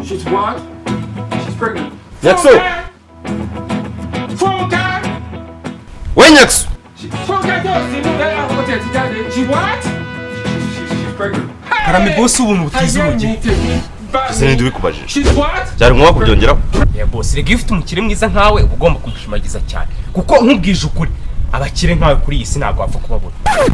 She's what? She's pregnant. Nyaxo! We Nyaxo! She what? She's pregnant. Karame boss ubu mutize umugi. Ese ndi bikubajije. She's what? Cyari ngombwa kubyongeraho. Ya boss rega ifite umukire mwiza nkawe ugomba kumushimagiza cyane. Kuko nkubwije ukuri abakire nkawe kuri iyi si ntabwo wapfa kubabona.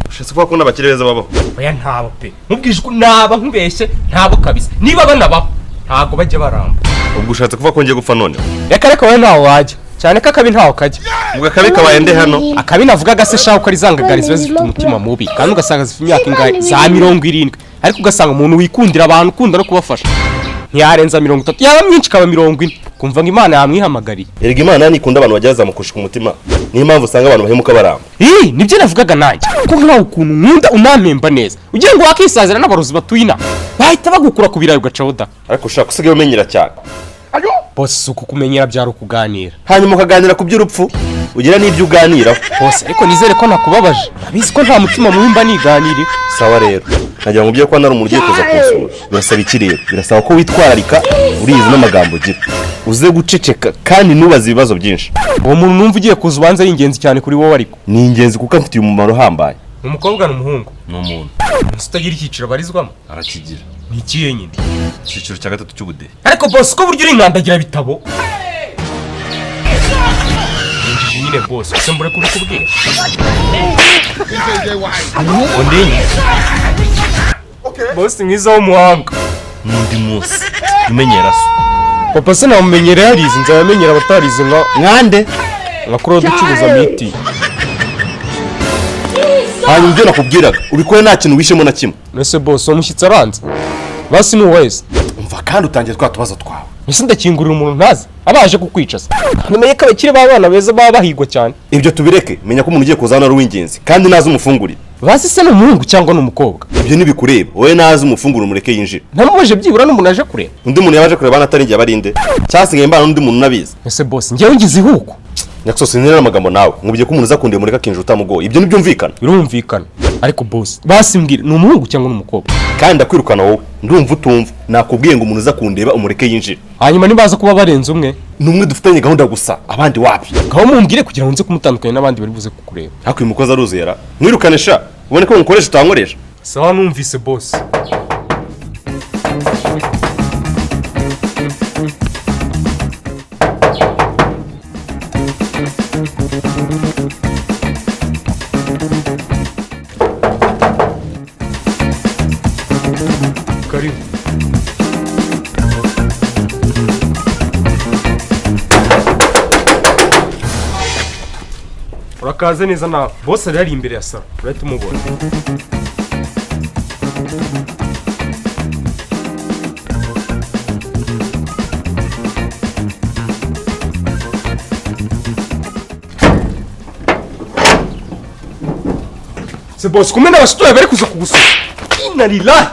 Ushatse kuvuga ko n'abakire beza babaho? Oya ntabo pe. Nkubwije ukuri naba nkubeshye ntabo kabisa. Niba banabaho ntago bajya baramba. Ubwo ushatse kuvuga ko ngiye gupfa none? Reka wowe ntawo wajya. Cyane ko akabi ntawo kajya. Ubwo akabi kabaye nde hano? Akabi navugaga se shaho ko ari zangagari ziba zifite umutima mubi kandi ugasanga zifite imyaka ingahe za 70 ariko ugasanga umuntu wikundira abantu ukunda no kubafasha ntiyarenza 30 yaba myinshi kaba 40 kumva ngo Imana yamwihamagariye. Erega Imana yanikunda abantu bajaza mukushika umutima. Niyo mpamvu usanga abantu bahemuka baramba. Nibyo navugaga nanjye ko nkaho ukuntu nkunda unampemba neza ugiye ngo wakisazira n'abarozi batuyina bahita bagukura ku birayi ugacawoda Ariko ushaka usigaye umenyera cyane. boss uko kumenyera byaro kuganira Hanyuma ukaganira ku by'urupfu ugira n'ibyo uganiraho. boss ariko nizere ko nakubabaje abizi ko nta mutima mwimba niganire. Sawa rero nagira ngo ugiye ko nari umuntu ugiye kuza kunsura. Birasaba iki rero? Birasaba ko witwararika urizi n'amagambo ugira uze guceceka kandi nubaza ibibazo byinshi. Uwo muntu numva ugiye kuza ubanza ari ingenzi cyane kuri wowe ariko Ni ingenzi kuko afitiye umumaro uhambaye. umukobwa n'umuhungu N'umuntu utagira icyiciro barizwamo arakigira. ni ikihe nyine Icyiciro cya gatatu cy'ubudehe. ariko boss ko buryo uri nkandagira bitabo injiji nyine boss ese mbure kubikubwira ondinyi boss mwiza w'umuhanga N'undi munsi umenyera so. papa se namumenyera yarize nzabamenyera abatarize Nkande nka Claude ucuruza miti. hanyuma ibyo nakubwiraga ubikore nta kintu wishemo na kimwe. Nese boss umushyitsi aranze basi ni wese Umva kandi utangiye twatubazo twawe. ese ndakingurira umuntu ntazi abaje kukwicaza namenye ko abakire b'abana beza baba bahigwa cyane. Ibyo tubireke menya ko umuntu ugiye kuzana ari uw'ingenzi kandi nazi umufungurire. basi se ni umuhungu cyangwa ni umukobwa Ibyo ntibikureba wowe nazi umufungurire umureke yinjira. ntamubuje byibura n'umuntu aje kureba Undi muntu yabaje kureba atari njye abarinde cyasigaye mbana n'undi muntu nabizi. ese boss njyewe ngize ihuko Nyaxo sinera amagambo nawe nkubye ko umuntu uzakundiye umureka kinjira utamugoye. Ibyo nibyumvikana. birumvikana ariko boss basi mbwira ni umuhungu cyangwa ni umukobwa Kandi ndakwirukana wowe ndumva utumva nakubwiye ngo umuntu uza kundeba umureke yinjira. hanyuma nibaza kuba barenze umwe Numwe dufitanye gahunda gusa abandi wapi. ngaho mumbwire kugira ngo nze kumutandukanya n'abandi bari buze kukureba. Ariko uyu mukozi aruzera mwirukane sha ubone ko mukoresha utankoresha. Sawa numvise boss. Karibu. Urakaze neza na boss ari imbere ya salo urahita umubona. Se boss kumena abasitoya bari kuza kugusura. Inalila.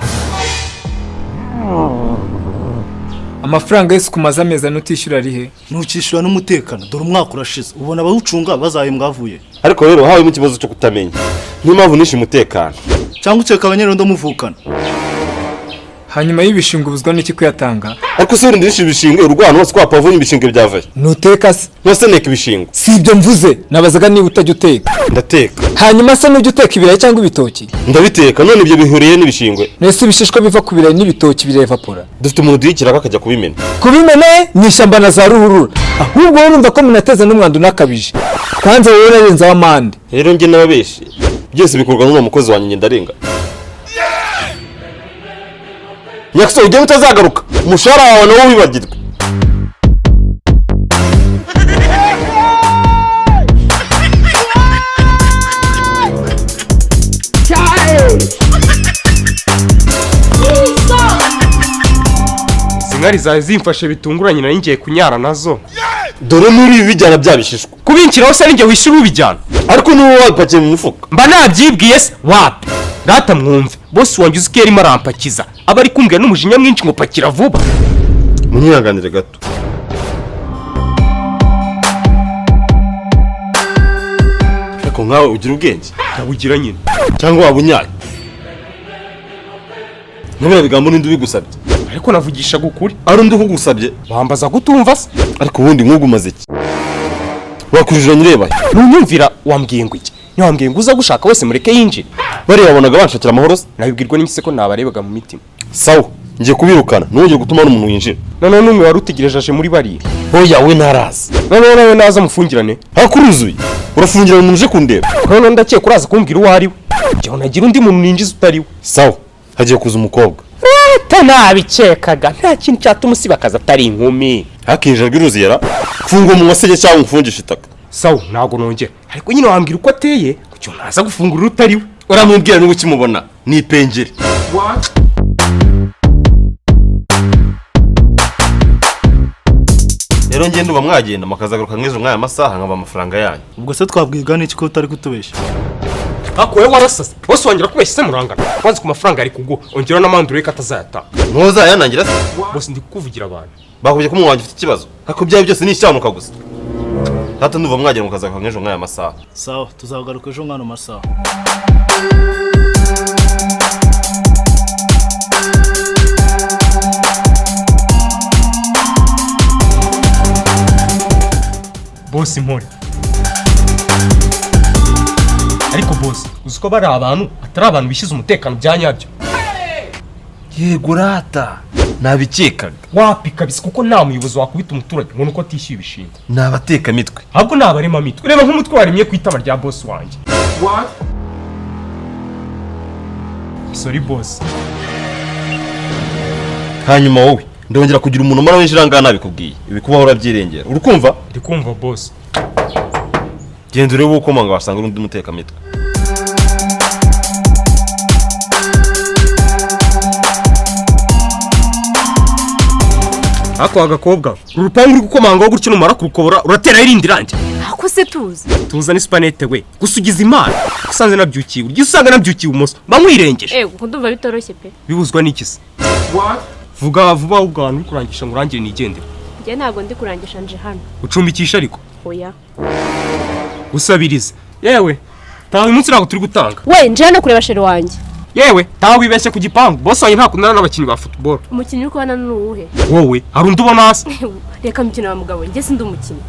Amafaranga yose kumaza amezi anutishyura ari he? Ntukishyura n'umutekano dore umwaka urashize ubona abawucunga bazahembwa avuye. Ariko rero hawe mu kibazo cyo kutamenya niyo mpamvu nishi umutekano Cyangwa ukeka abanyerondo muvukana. Hanyuma y'ibishinga ubuzwa n'iki kuyatanga? ariko se ndinshi ibishinge urwano hose kwa pavunye ibishinge byavaye Nuteka se? nose neka ibishingo Si ibyo mvuze nabazaga niba utajya uteka. ndateka Hanyuma se nujya uteka ibirayi cyangwa ibitoki? ndabiteka none ibyo bihuriye n'ibishingwe Nese ibishishwa biva ku birayi n'ibitoki birevapora. dufite umuntu duyikira akajya kubimena Kubimene ni ishyamba na za ruhurura. Ahubwo urumva ko munateza n'umwanda unakabije. Kwanza wowe urarenza w'amande. rero nge nababeshi byose bikorwa n'uwo mukozi wanjye ndarenga Nyaxo ujye mutazagaruka umushahara wawe nawo wibagirwe. Sinkari zawe zimfashe bitunguranye nari ngiye kunyara nazo. Dore muri bijyana byabishishwa Kubinkiraho se ninjye wishyura ubijyana. ariko n'uwo wapakiye mu mufuka. Mba nabyibwiye se wapi. Data mwumve boss wanjye uzi ko yarimo arampakiza aba ari kumbwira n'umujinya mwinshi ngo pakira vuba. Munyihanganire gato. Ariko nkawe ugira ubwenge Nabugira nyine. cyangwa waba unyaye. Nabira bigambo n'indi bigusabye. ariko navugisha gukuri ari undi uhugusabye bambaza gutumva se ariko ubundi nk'ugumaze iki wakujije nyireba nunyumvira wambwiye ngo iki wambwiye ngo uza gushaka wese mureke yinjire bariya babonaga banshakira amahoro se nabibwirwa n'iki se ko nabarebaga mu mitima sawa ngiye kubirukana ntugire gutuma n'umuntu yinjira noneho n'umwe wari utegereje aje muri bariya hoya we ntarazi noneho nawe naza mufungirane hakuruzuye urafungira umuntu uje kundeba noneho ndakeka uraza kumbwira uwo ari we njyewe nagira undi muntu ninjiza utari we sawa hagiye kuza umukobwa nabikekaga nta kintu cyatuma usiba akazi atari inkumi hakinjira rw'iruziyara funga umunwa se cyangwa umfungisha itaka sawa ntabwo nongera ariko nyine wambwira uko ateye kuko ntaza gufungurira utari we uramubwira n'uko ukimubona ni ipengeri What? rero ngende uba mwagenda makazagaruka nk'izo mwaya masaha nkaba amafaranga yanyu ubwo se twabwirwa n'iki ko utari kutubeshya ako wowe warasase bose wongera kubeshya se murangana wanze ku mafaranga ari kuguha ongera n'amandure ko atazayata ntuzayanangira se bose ndi kuvugira abantu bakubye ko umuntu wanjye ufite ikibazo ariko byaba byose ni icyamuka gusa hato nduva mwagenda mukazagaruka nk'ejo mwaya masaha sawa tuzagaruka ejo nk'ano masaha bosi mpore ariko bosi uzi ko bari abantu atari abantu bishyize umutekano bya nyabyo yego rata nabikekaga wapi kabisa kuko nta muyobozi wakubita umuturage ngo nuko atishyuye ibishinga ni abatekamitwe ahubwo ni abaremamitwe reba nk'umutwe waremye ku itama rya bosi wanjye What? sorry bosi hanyuma wowe ndongera kugira umuntu umara winjira ngaha nabikubwiye ibikubaho urabyirengera uri kumva ndi kumva bosi genda urebe uko manga wasanga undi mutekamitwe ako agakobwa urupangu uri gukomangaho gutyo numara kurukobora uratera irindi rangi ako se tuzi tuza ni supanete we gusa ugize imana usanze nabyukiye urya usanga nabyukiye ibumoso bamwirengeje kuko ndumva bitoroshye pe bibuzwa n'iki se What? vuga vuba ubwo ahantu uri kurangisha ngo urangire nigendere njye ntabwo ndi kurangisha nje hano ucumbikisha ariko oya usabirize yewe taha uyu munsi ntabwo turi gutanga we nje hano kureba sheri wanjye yewe taha wibeshye ku gipangu bose wanjye ntakundana n'abakinnyi ba football umukinnyi uri kubona ni uwuhe wowe hari undi ubona hasi reka mukino wa mugabo njye sindi umukinnyi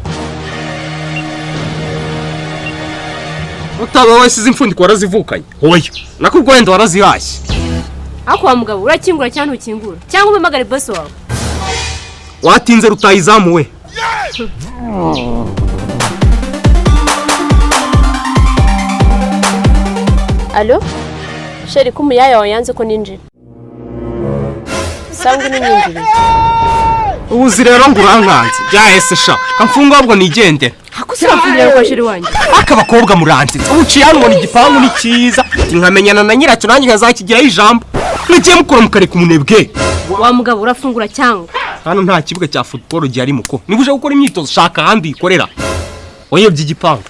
utaba wasize imfundiko warazivukanye oya nakubwo wenda warazihashye ako wa mugabo urakingura cyangwa ntukingura cyangwa umpamagare bosi wawe watinze rutayizamuwe alo sheri ko umuyaya wawe yanze ko ninjira sanga unyinjiriye ubuzi rero ngo urankanze byahese sha kamfunga ahubwo nigendera ako se wapfundira kwa sheri wanjye aka bakobwa muranze uciye hano ngo ni igipangu ni cyiza nkamenyana na nyiracyo nanjye nkazakigiraho ijambo mwigiye mukora mukareka umunebwe wa mugabo urafungura cyangwa hano nta kibuga cya football gihari muko niba uje gukora imyitozo shaka ahandi ikorera wayobye igipangu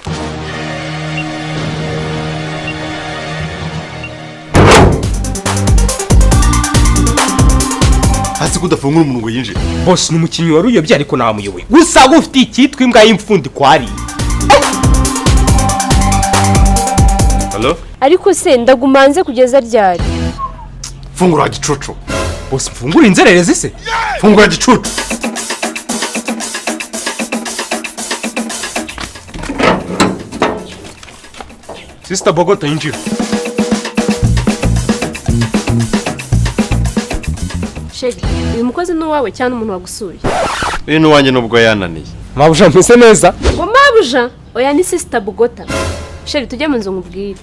hasi kudafungura umuntu ngo yinjire boss ni umukinnyi wari uyobye ariko namuyoboye gusa gufite icyitwa imbwa y'imfundiko hari halo ariko se ndagumanze kugeza ryari fungura gicucu boss mfungura inzererezi se fungura gicucu Sister Bogota injira sheri uyu mukozi ni uwawe cyangwa umuntu wagusuye uyu ni uwanjye nubwo yananiye mabuja mpise neza ngo mabuja oya ni Sister Bogota sheri tujye mu nzu nkubwire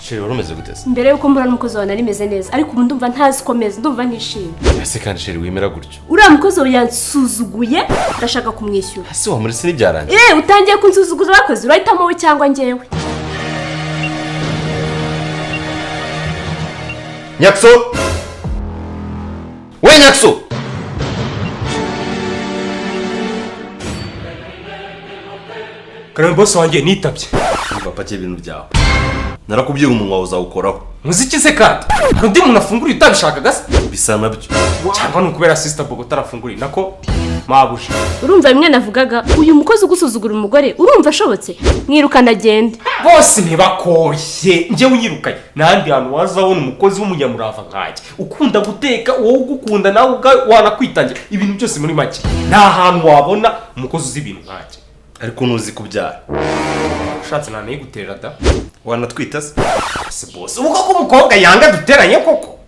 sheri wari umeze gute se mbere yuko mbura n'umukozi wawe nari meze neza ariko ubu ndumva ntazi ko meze ndumva ntishimye ese kandi sheri wemera gutyo uriya mukozi wawe yansuzuguye ndashaka kumwishyura hasi wa muri se n'ibyarangiye utangiye kunsuzuguza abakozi urahitamo wowe cyangwa njyewe Nyaxo we Nyaxo karame boss wanjye nitabye umva pakiye ibintu byawe narakubwiye umunwa wawe uzawukoraho muziki se kandi hari undi muntu afunguriye utabishakaga se bisa nabyo cyangwa ni ukubera sister Bogota arafunguriye nako mabuje urumva bimwe navugaga uyu mukozi ugusuzugura umugore urumva ashobotse mwirukana agende bose ntibakoshye njye unyirukanye n'ahandi hantu wazabona umukozi w'umunyamurava nkajye ukunda guteka wowe ugukunda nawe wanakwitangira ibintu byose muri make nta hantu wabona umukozi uzi ibintu nkajye ariko ntuzi kubyara ushatse nanaye guterera da wanatwita se se bose ubu koko umukobwa yanga duteranye koko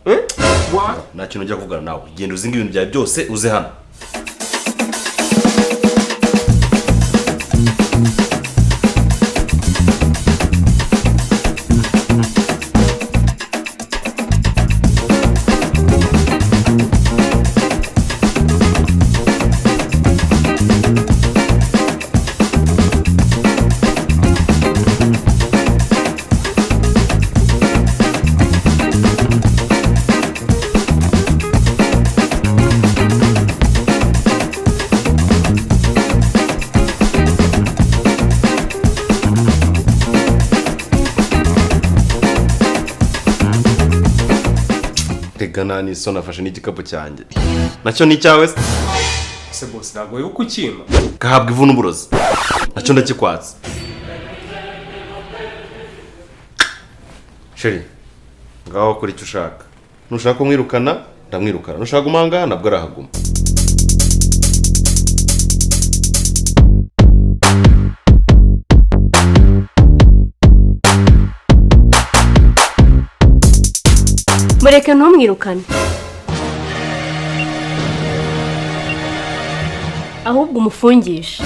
nta kintu ujya kuvugana nawe genda uzinga ibintu byawe byose uze hano Tegana ni so nafashe n'igikapu cyanjye nacyo ni icyawe se bose ntabwo yo kukima gahabwa ivu n'uburozi nacyo ndakikwatse sheri ngaho kora icyo ushaka nushaka kumwirukana ndamwirukana nushaka gumanga nabwo arahaguma mureke ntumwirukane ahubwo umufungishe